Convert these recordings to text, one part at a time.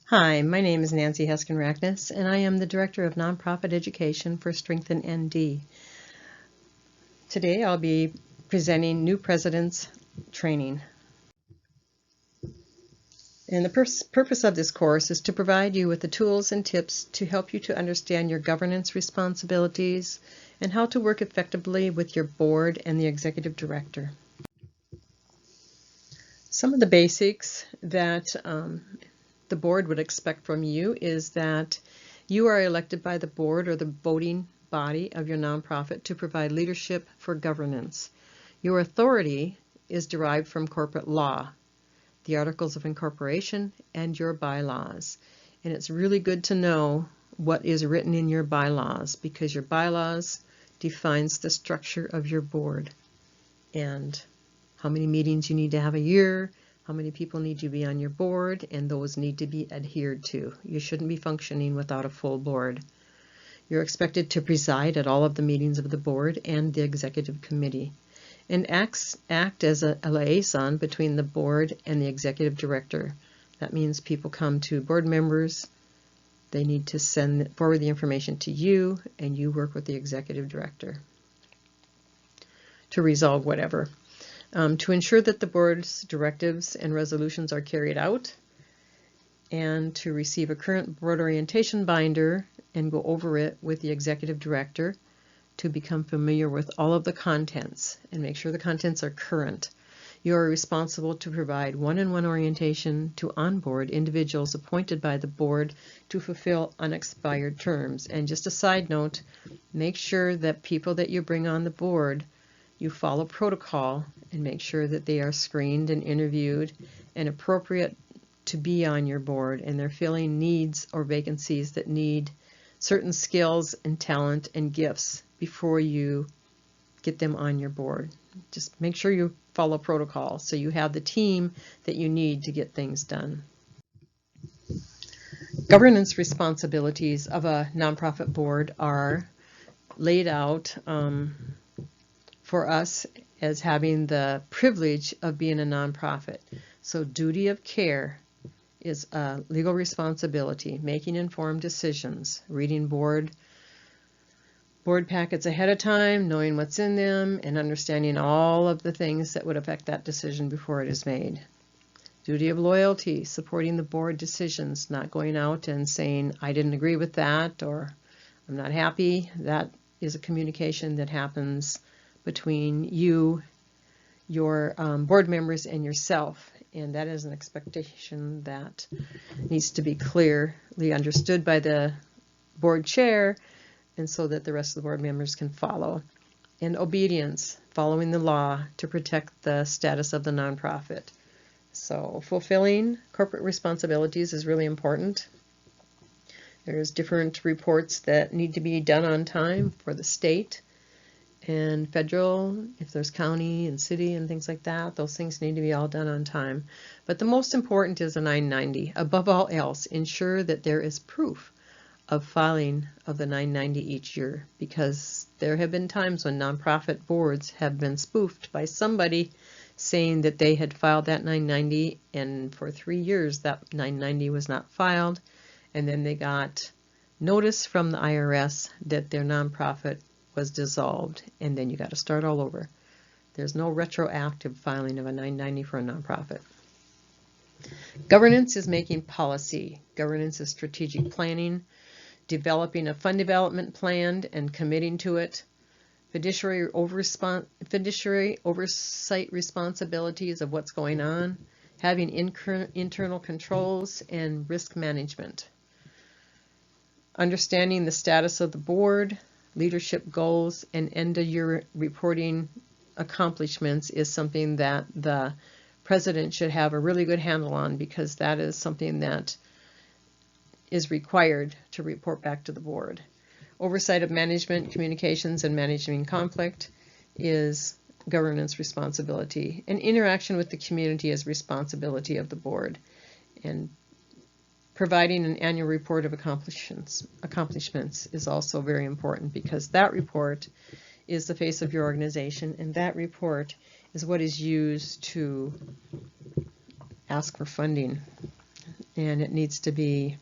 Hi, my name is Nancy Heskin-Rackness, and I am the Director of Nonprofit Education for Strengthen ND. Today I'll be presenting New Presidents Training. And the purpose of this course is to provide you with the tools and tips to help you to understand your governance responsibilities and how to work effectively with your board and the executive director. Some of the basics that the board would expect from you is that you are elected by the board or the voting body of your nonprofit to provide leadership for governance. Your authority is derived from corporate law, the articles of incorporation, and your bylaws. And it's really good to know what is written in your bylaws, because your bylaws defines the structure of your board and how many meetings you need to have a year, how many people need to be on your board, and those need to be adhered to. You shouldn't be functioning without a full board. You're expected to preside at all of the meetings of the board and the executive committee, and act as a liaison between the board and the executive director. That means people come to board members, they need to forward the information to you, and you work with the executive director to resolve whatever. To ensure that the board's directives and resolutions are carried out, and to receive a current board orientation binder and go over it with the executive director to become familiar with all of the contents and make sure the contents are current. You are responsible to provide one-on-one orientation to onboard individuals appointed by the board to fulfill unexpired terms. And just a side note, make sure that people that you bring on the board, you follow protocol and make sure that they are screened and interviewed and appropriate to be on your board, and they're filling needs or vacancies that need certain skills and talent and gifts before you get them on your board. Just make sure you follow protocol so you have the team that you need to get things done. Governance responsibilities of a nonprofit board are laid out for us as having the privilege of being a nonprofit. So duty of care is a legal responsibility, making informed decisions, reading board packets ahead of time, knowing what's in them, and understanding all of the things that would affect that decision before it is made. Duty of loyalty, supporting the board decisions, not going out and saying, I didn't agree with that, or I'm not happy. That is a communication that happens between you, your board members, and yourself. And that is an expectation that needs to be clearly understood by the board chair, and so that the rest of the board members can follow. And obedience, following the law to protect the status of the nonprofit. So fulfilling corporate responsibilities is really important. There's different reports that need to be done on time for the state and federal, if there's county and city and things like that. Those things need to be all done on time. But the most important is a 990. Above all else, ensure that there is proof of filing of the 990 each year, because there have been times when nonprofit boards have been spoofed by somebody saying that they had filed that 990, and for 3 years that 990 was not filed, and then they got notice from the IRS that their nonprofit was dissolved, and then you got to start all over. There's no retroactive filing of a 990 for a nonprofit. Governance is making policy. Governance is strategic planning, developing a fund development plan and committing to it. Fiduciary oversight responsibilities of what's going on, having internal controls and risk management. Understanding the status of the board, leadership goals, and end-of-year reporting accomplishments is something that the president should have a really good handle on, because that is something that is required to report back to the board. Oversight of management, communications, and managing conflict is governance responsibility. And interaction with the community is responsibility of the board. And providing an annual report of accomplishments is also very important, because that report is the face of your organization, and that report is what is used to ask for funding and it needs to be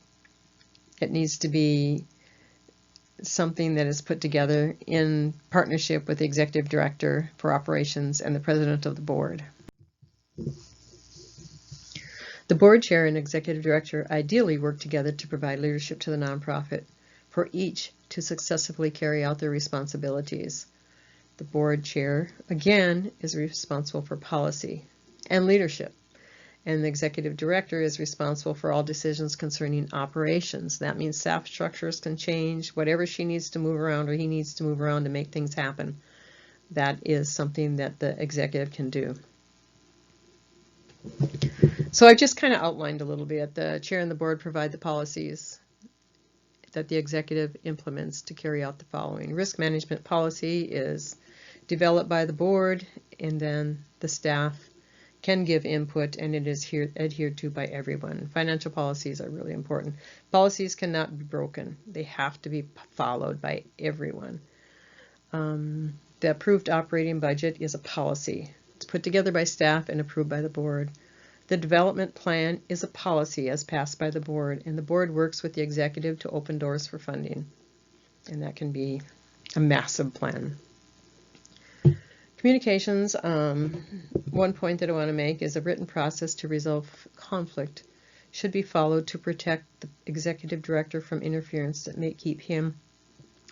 something that is put together in partnership with the executive director for operations and the president of the board. The board chair and executive director ideally work together to provide leadership to the nonprofit for each to successfully carry out their responsibilities. The board chair, again, is responsible for policy and leadership, and the executive director is responsible for all decisions concerning operations. That means staff structures can change, whatever she needs to move around or he needs to move around to make things happen. That is something that the executive can do. So I just kind of outlined a little bit. The chair and the board provide the policies that the executive implements to carry out the following. Risk management policy is developed by the board, and then the staff can give input, and it is adhered to by everyone. Financial policies are really important. Policies cannot be broken. They have to be followed by everyone. The approved operating budget is a policy. It's put together by staff and approved by the board. The development plan is a policy as passed by the board, and the board works with the executive to open doors for funding. And that can be a massive plan. Communications, one point that I want to make is a written process to resolve conflict should be followed to protect the executive director from interference that may keep him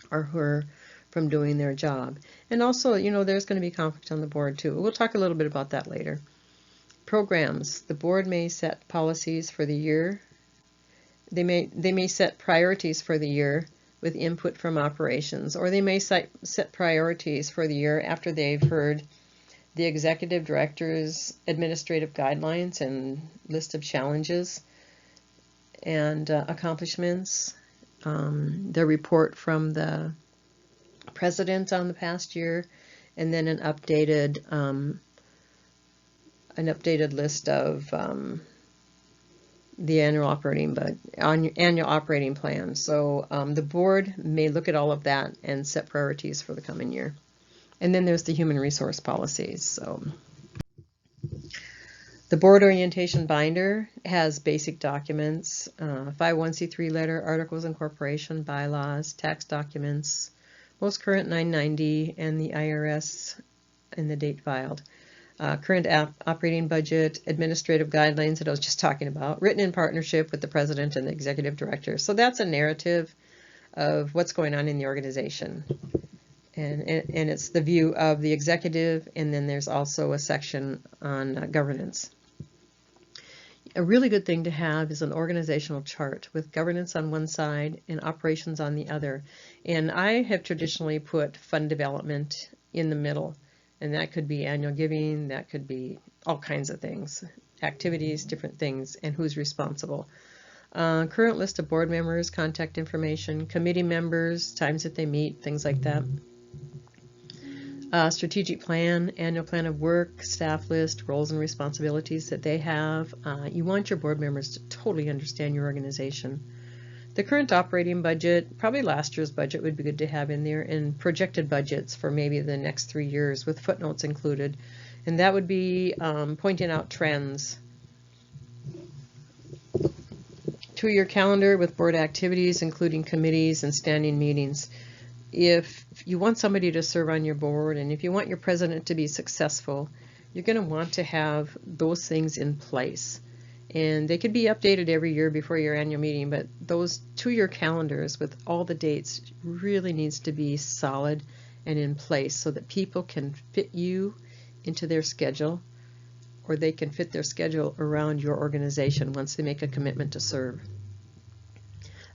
or her from doing their job. And also, there's going to be conflict on the board too. We'll talk a little bit about that later. Programs. The board may set policies for the year. They may set priorities for the year with input from operations, or they may set priorities for the year after they've heard the executive director's administrative guidelines and list of challenges and accomplishments, the report from the president on the past year, and then an updated list of the annual operating plan. So the board may look at all of that and set priorities for the coming year. And then there's the human resource policies. So the board orientation binder has basic documents, 501c3 letter, articles of incorporation, bylaws, tax documents, most current 990, and the IRS and the date filed. Current operating budget, administrative guidelines that I was just talking about, written in partnership with the president and the executive director. So that's a narrative of what's going on in the organization. And it's the view of the executive, and then there's also a section on governance. A really good thing to have is an organizational chart with governance on one side and operations on the other. And I have traditionally put fund development in the middle. And that could be annual giving, that could be all kinds of things, activities, different things, and who's responsible. Current list of board members, contact information, committee members, times that they meet, things like that. Strategic plan, annual plan of work, staff list, roles and responsibilities that they have. You want your board members to totally understand your organization. The current operating budget, probably last year's budget would be good to have in there, and projected budgets for maybe the next 3 years with footnotes included. And that would be pointing out trends. 2-year calendar with board activities, including committees and standing meetings. If you want somebody to serve on your board, and if you want your president to be successful, you're going to want to have those things in place. And they could be updated every year before your annual meeting, but those 2-year calendars with all the dates really needs to be solid and in place so that people can fit you into their schedule, or they can fit their schedule around your organization once they make a commitment to serve.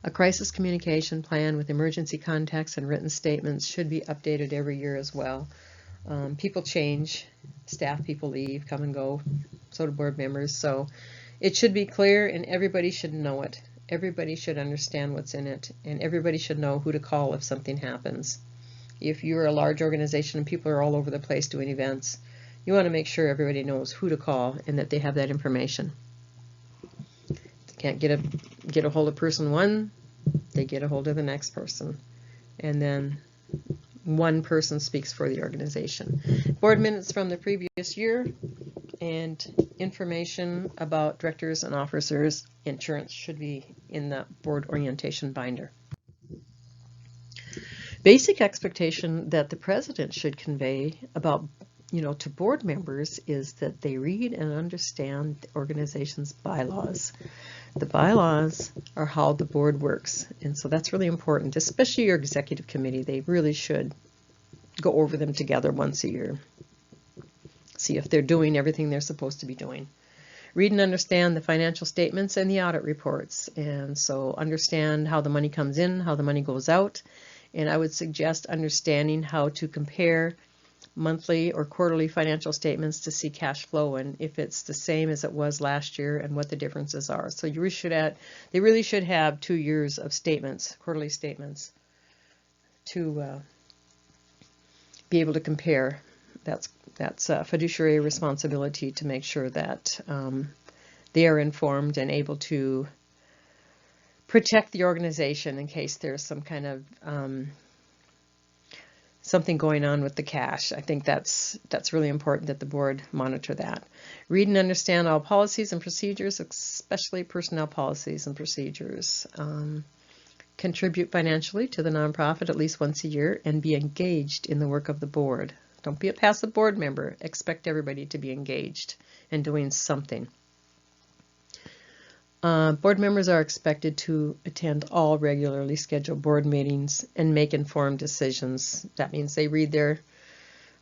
A crisis communication plan with emergency contacts and written statements should be updated every year as well. People change, staff people leave, come and go, so do board members. So it should be clear, and everybody should know it. Everybody should understand what's in it, and everybody should know who to call if something happens. If you're a large organization and people are all over the place doing events, you want to make sure everybody knows who to call and that they have that information. If they can't get a hold of person one, they get a hold of the next person, and then one person speaks for the organization. Board minutes from the previous year. And information about directors and officers insurance should be in the board orientation binder. Basic expectation that the president should convey about, to board members is that they read and understand the organization's bylaws. The bylaws are how the board works, and so that's really important, especially your executive committee. They really should go over them together once a year. See if they're doing everything they're supposed to be doing. Read and understand the financial statements and the audit reports, and so understand how the money comes in, how the money goes out, and I would suggest understanding how to compare monthly or quarterly financial statements to see cash flow and if it's the same as it was last year and what the differences are. So they really should have 2 years of statements, quarterly statements, to be able to compare. That's a fiduciary responsibility to make sure that they are informed and able to protect the organization in case there's some kind of something going on with the cash. I think that's really important that the board monitor that. Read and understand all policies and procedures, especially personnel policies and procedures. Contribute financially to the nonprofit at least once a year and be engaged in the work of the board. Don't be a passive board member. Expect everybody to be engaged and doing something. Board members are expected to attend all regularly scheduled board meetings and make informed decisions. That means they read their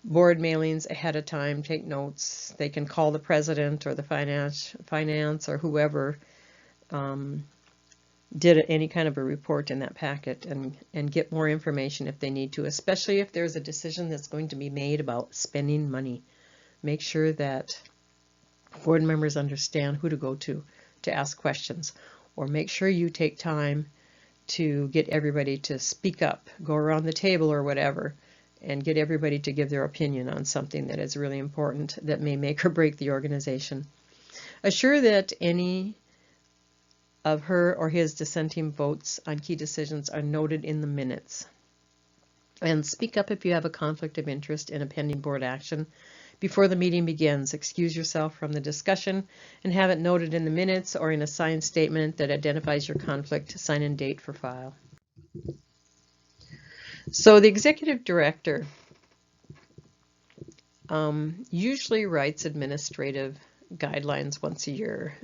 board mailings ahead of time, take notes. They can call the president or the finance or whoever did any kind of a report in that packet and get more information if they need to, especially if there's a decision that's going to be made about spending money. Make sure that board members understand who to go to ask questions, or make sure you take time to get everybody to speak up, go around the table or whatever, and get everybody to give their opinion on something that is really important that may make or break the organization. Assure that any of her or his dissenting votes on key decisions are noted in the minutes. And speak up if you have a conflict of interest in a pending board action. Before the meeting begins, excuse yourself from the discussion and have it noted in the minutes or in a signed statement that identifies your conflict, sign and date for file. So the executive director usually writes administrative guidelines once a year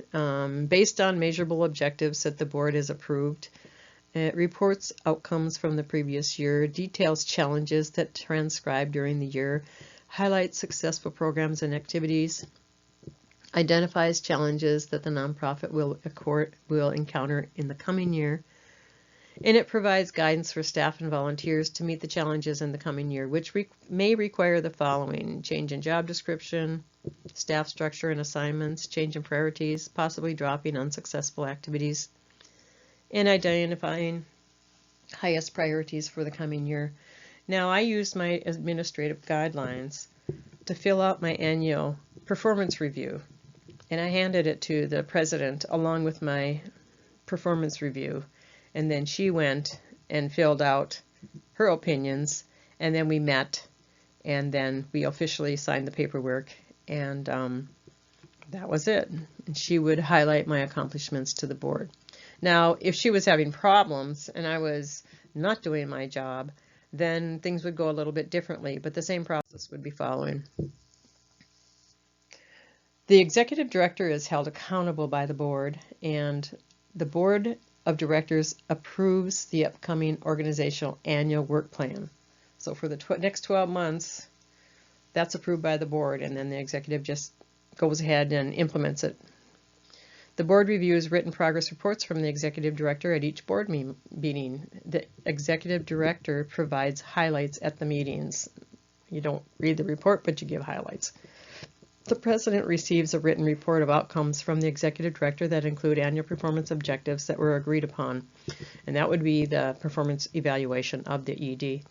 based on measurable objectives that the board has approved. It reports outcomes from the previous year, details challenges that transcribe during the year, highlights successful programs and activities, identifies challenges that the nonprofit will encounter in the coming year, and it provides guidance for staff and volunteers to meet the challenges in the coming year, which may require the following: change in job description, staff structure and assignments, change in priorities, possibly dropping unsuccessful activities, and identifying highest priorities for the coming year. Now, I used my administrative guidelines to fill out my annual performance review, and I handed it to the president along with my performance review, and then she went and filled out her opinions, and then we met, and then we officially signed the paperwork, and that was it. And she would highlight my accomplishments to the board. Now, if she was having problems and I was not doing my job, then things would go a little bit differently, but the same process would be following. The executive director is held accountable by the board, and the board of directors approves the upcoming organizational annual work plan. So for the next 12 months, that's approved by the board, and then the executive just goes ahead and implements it. The board reviews written progress reports from the executive director at each board meeting. The executive director provides highlights at the meetings. You don't read the report, but you give highlights. The president receives a written report of outcomes from the executive director that include annual performance objectives that were agreed upon, and that would be the performance evaluation of the ED.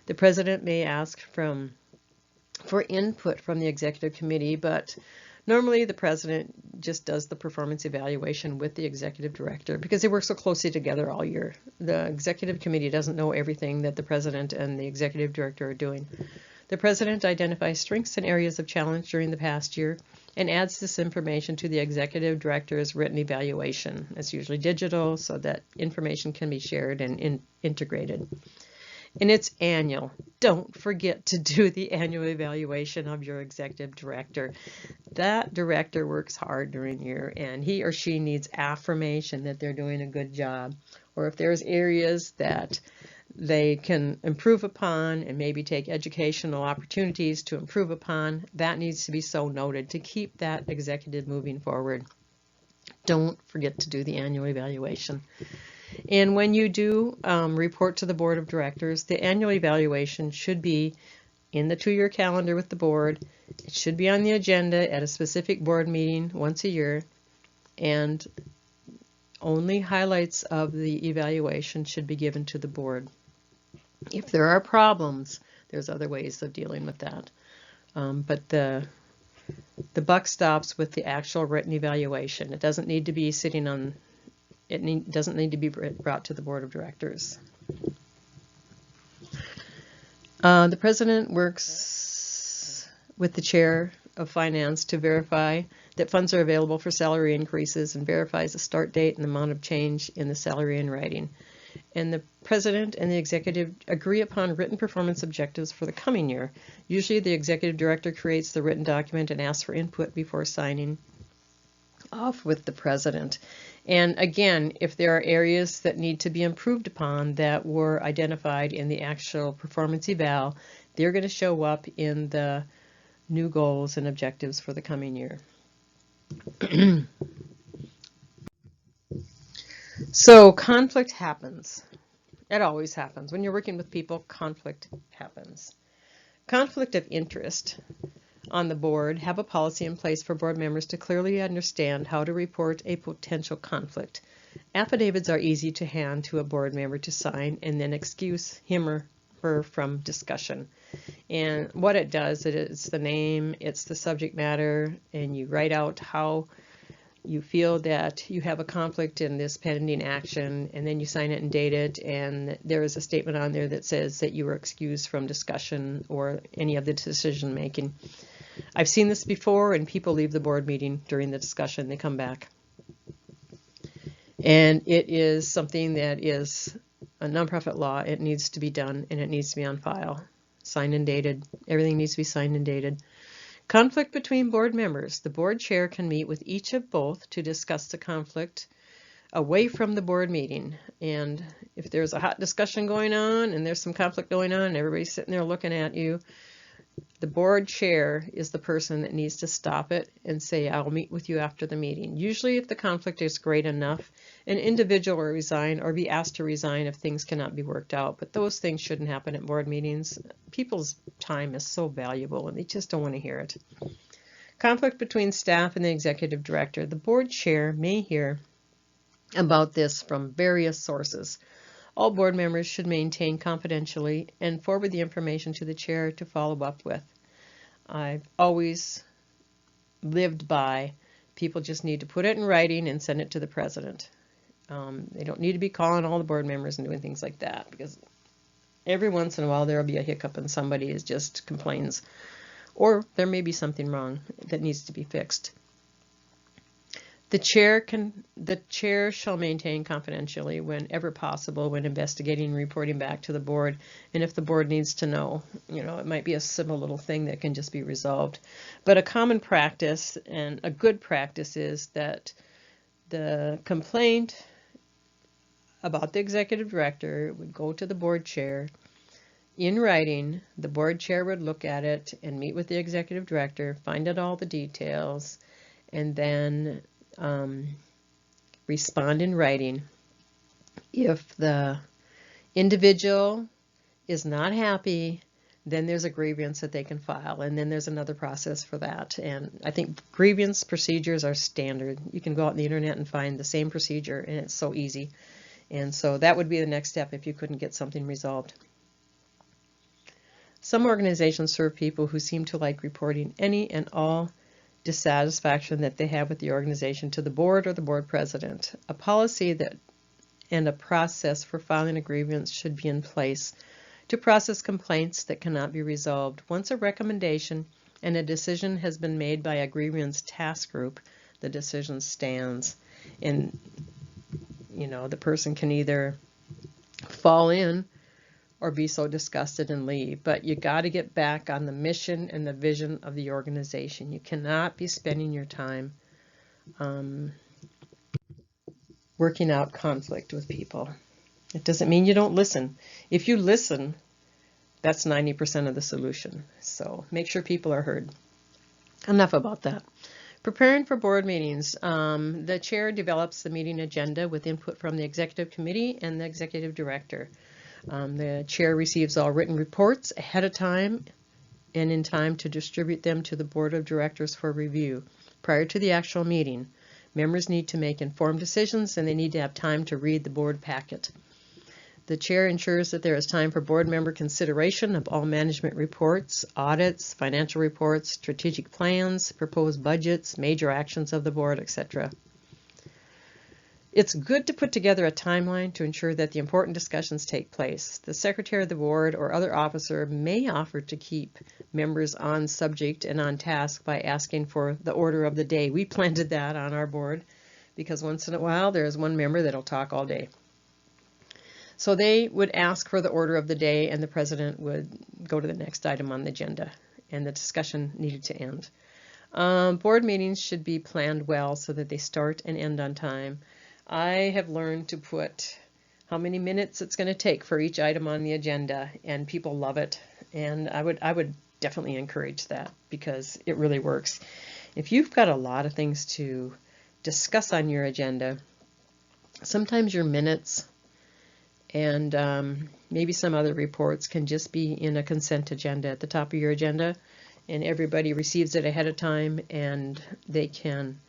The president may ask for input from the executive committee, but normally the president just does the performance evaluation with the executive director because they work so closely together all year. The executive committee doesn't know everything that the president and the executive director are doing. The president identifies strengths and areas of challenge during the past year and adds this information to the executive director's written evaluation. It's usually digital so that information can be shared and integrated. And it's annual. Don't forget to do the annual evaluation of your executive director. That director works hard during the year, and he or she needs affirmation that they're doing a good job. Or if there's areas that they can improve upon and maybe take educational opportunities to improve upon, that needs to be so noted to keep that executive moving forward. Don't forget to do the annual evaluation. And when you do report to the board of directors, the annual evaluation should be in the 2-year calendar with the board. It should be on the agenda at a specific board meeting once a year, and only highlights of the evaluation should be given to the board. If there are problems, there's other ways of dealing with that. But the buck stops with the actual written evaluation. It doesn't need to be sitting on, doesn't need to be brought to the board of directors. The president works with the chair of finance to verify that funds are available for salary increases and verifies the start date and the amount of change in the salary in writing. And the president and the executive agree upon written performance objectives for the coming year. Usually the executive director creates the written document and asks for input before signing off with the president. And again, if there are areas that need to be improved upon that were identified in the actual performance eval, they're going to show up in the new goals and objectives for the coming year. So conflict happens. It always happens. When you're working with people, conflict happens. Conflict of interest on the board. Have a policy in place for board members to clearly understand how to report a potential conflict. Affidavits are easy to hand to a board member to sign and then excuse him or her from discussion. And what it does, it's the name, it's the subject matter, and you write out how you feel that you have a conflict in this pending action, and then you sign it and date it, and there is a statement on there that says that you were excused from discussion or any of the decision making. I've seen this before, and people leave the board meeting during the discussion. They come back. And it is something that is a nonprofit law. It needs to be done, and it needs to be on file. Signed and dated. Everything needs to be signed and dated. Conflict between board members. The board chair can meet with each of both to discuss the conflict away from the board meeting. And if there's a hot discussion going on and there's some conflict going on and everybody's sitting there looking at you, the board chair is the person that needs to stop it and say, I'll meet with you after the meeting. Usually if the conflict is great enough, an individual will resign or be asked to resign if things cannot be worked out. But those things shouldn't happen at board meetings. People's time is so valuable and they just don't want to hear it. Conflict between staff and the executive director. The board chair may hear about this from various sources. All board members should maintain confidentially and forward the information to the chair to follow up with. I've always lived by people just need to put it in writing and send it to the president. They don't need to be calling all the board members and doing things like that, because every once in a while there will be a hiccup and somebody just complains, or there may be something wrong that needs to be fixed. The chair shall maintain confidentially whenever possible when investigating and reporting back to the board. And if the board needs to know, it might be a simple little thing that can just be resolved. But a common practice and a good practice is that the complaint about the executive director would go to the board chair in writing. The board chair would look at it and meet with the executive director, find out all the details, and then respond in writing. If the individual is not happy, then there's a grievance that they can file, and then there's another process for that. And I think grievance procedures are standard. You can go out on the internet and find the same procedure, and it's so easy. And so that would be the next step if you couldn't get something resolved. Some organizations serve people who seem to like reporting any and all dissatisfaction that they have with the organization to the board or the board president. A policy and a process for filing a grievance should be in place to process complaints that cannot be resolved. Once a recommendation and a decision has been made by a grievance task group, the decision stands. And, the person can either fall in or be so disgusted and leave. But you got to get back on the mission and the vision of the organization. You cannot be spending your time working out conflict with people. It doesn't mean you don't listen. If you listen, that's 90% of the solution. So make sure people are heard. Enough about that. Preparing for board meetings. The chair develops the meeting agenda with input from the executive committee and the executive director. The chair receives all written reports ahead of time and in time to distribute them to the board of directors for review. Prior to the actual meeting, members need to make informed decisions and they need to have time to read the board packet. The chair ensures that there is time for board member consideration of all management reports, audits, financial reports, strategic plans, proposed budgets, major actions of the board, etc. It's good to put together a timeline to ensure that the important discussions take place. The secretary of the board or other officer may offer to keep members on subject and on task by asking for the order of the day. We planted that on our board because once in a while there's one member that'll talk all day. So they would ask for the order of the day and the president would go to the next item on the agenda and the discussion needed to end. Board meetings should be planned well so that they start and end on time. I have learned to put how many minutes it's going to take for each item on the agenda, and people love it. And I would definitely encourage that because it really works. If you've got a lot of things to discuss on your agenda, sometimes your minutes and maybe some other reports can just be in a consent agenda at the top of your agenda, and everybody receives it ahead of time and they can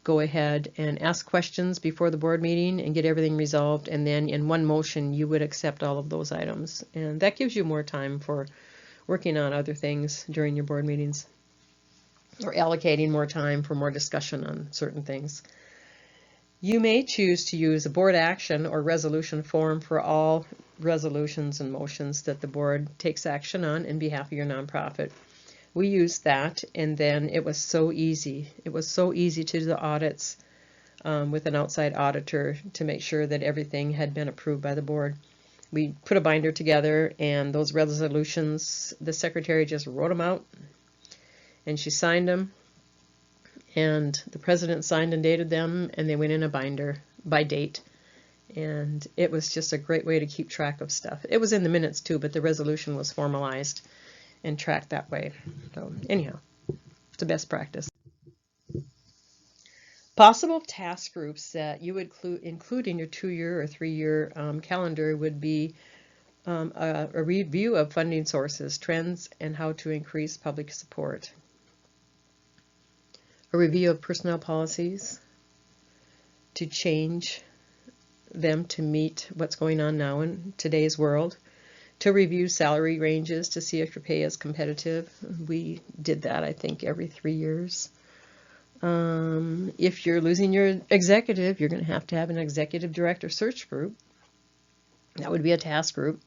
go ahead and ask questions before the board meeting and get everything resolved, and then in one motion you would accept all of those items, and that gives you more time for working on other things during your board meetings or allocating more time for more discussion on certain things. You may choose to use a board action or resolution form for all resolutions and motions that the board takes action on in behalf of your nonprofit. We used that, and then it was so easy. It was so easy to do the audits with an outside auditor to make sure that everything had been approved by the board. We put a binder together, and those resolutions, the secretary just wrote them out, and she signed them. And the president signed and dated them, and they went in a binder by date. And it was just a great way to keep track of stuff. It was in the minutes too, but the resolution was formalized and tracked that way. So anyhow, it's the best practice. Possible task groups that you would include in your 2-year or 3-year calendar would be a review of funding sources, trends, and how to increase public support. A review of personnel policies to change them to meet what's going on now in today's world. To review salary ranges to see if your pay is competitive. We did that, I think, every 3 years. If you're losing your executive, you're going to have an executive director search group. That would be a task group.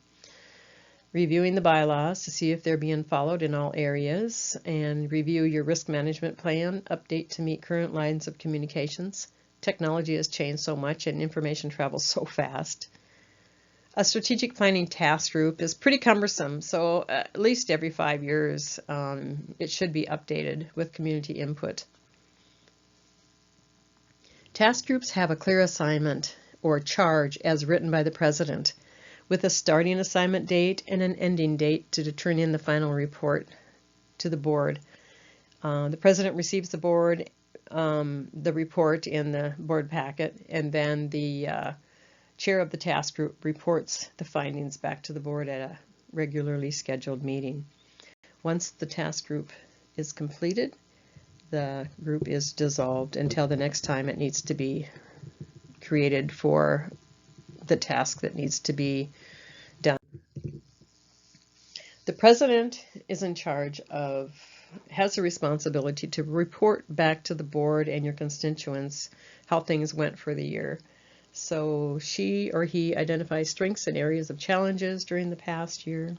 Reviewing the bylaws to see if they're being followed in all areas, and review your risk management plan, update to meet current lines of communications. Technology has changed so much and information travels so fast. A strategic planning task group is pretty cumbersome, so at least every 5 years it should be updated with community input. Task groups have a clear assignment or charge as written by the president, with a starting assignment date and an ending date to turn in the final report to the board. The president receives the report in the board packet, and then the chair of the task group reports the findings back to the board at a regularly scheduled meeting. Once the task group is completed, the group is dissolved until the next time it needs to be created for the task that needs to be done. The president is in charge of, has a responsibility to report back to the board and your constituents how things went for the year. So she or he identifies strengths and areas of challenges during the past year.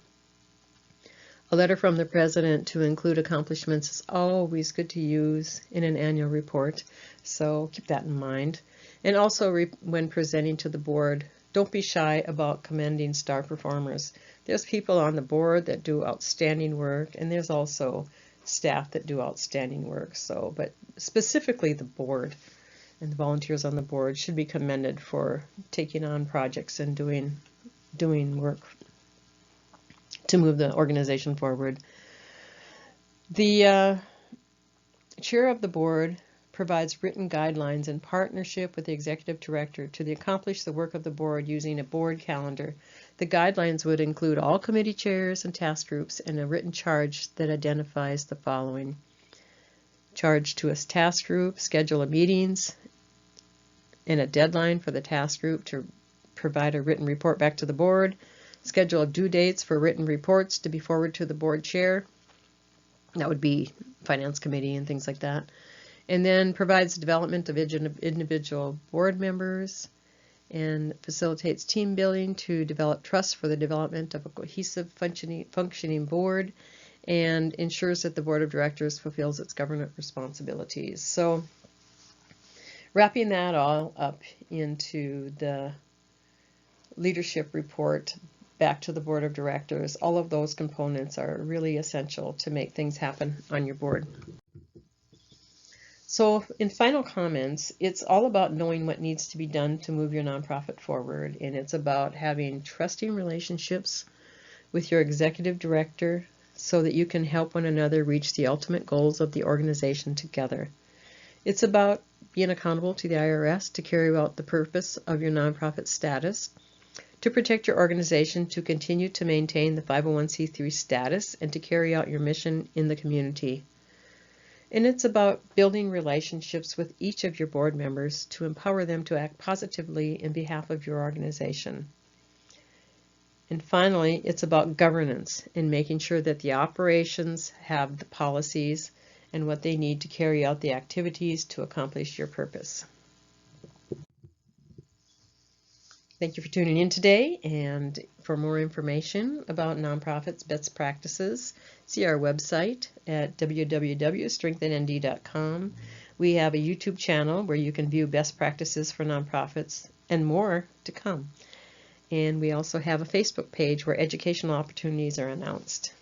A letter from the president to include accomplishments is always good to use in an annual report, so keep that in mind. And also when presenting to the board, don't be shy about commending star performers. There's people on the board that do outstanding work, and there's also staff that do outstanding work. So, but specifically the board and the volunteers on the board should be commended for taking on projects and doing work to move the organization forward. The chair of the board provides written guidelines in partnership with the executive director to accomplish the work of the board using a board calendar. The guidelines would include all committee chairs and task groups and a written charge that identifies the following: charge to a task group, schedule of meetings, and a deadline for the task group to provide a written report back to the board, schedule of due dates for written reports to be forwarded to the board chair. That would be finance committee and things like that. And then provides development of individual board members and facilitates team building to develop trust for the development of a cohesive functioning board, and ensures that the board of directors fulfills its governance responsibilities. So wrapping that all up into the leadership report back to the board of directors, all of those components are really essential to make things happen on your board. So in final comments, it's all about knowing what needs to be done to move your nonprofit forward, and it's about having trusting relationships with your executive director so that you can help one another reach the ultimate goals of the organization together. It's about being accountable to the IRS to carry out the purpose of your nonprofit status, to protect your organization to continue to maintain the 501c3 status, and to carry out your mission in the community. And it's about building relationships with each of your board members to empower them to act positively in behalf of your organization. And finally, it's about governance and making sure that the operations have the policies and what they need to carry out the activities to accomplish your purpose. Thank you for tuning in today, and for more information about nonprofits best practices, see our website at www.strengthennd.com. We have a YouTube channel where you can view best practices for nonprofits and more to come. And we also have a Facebook page where educational opportunities are announced.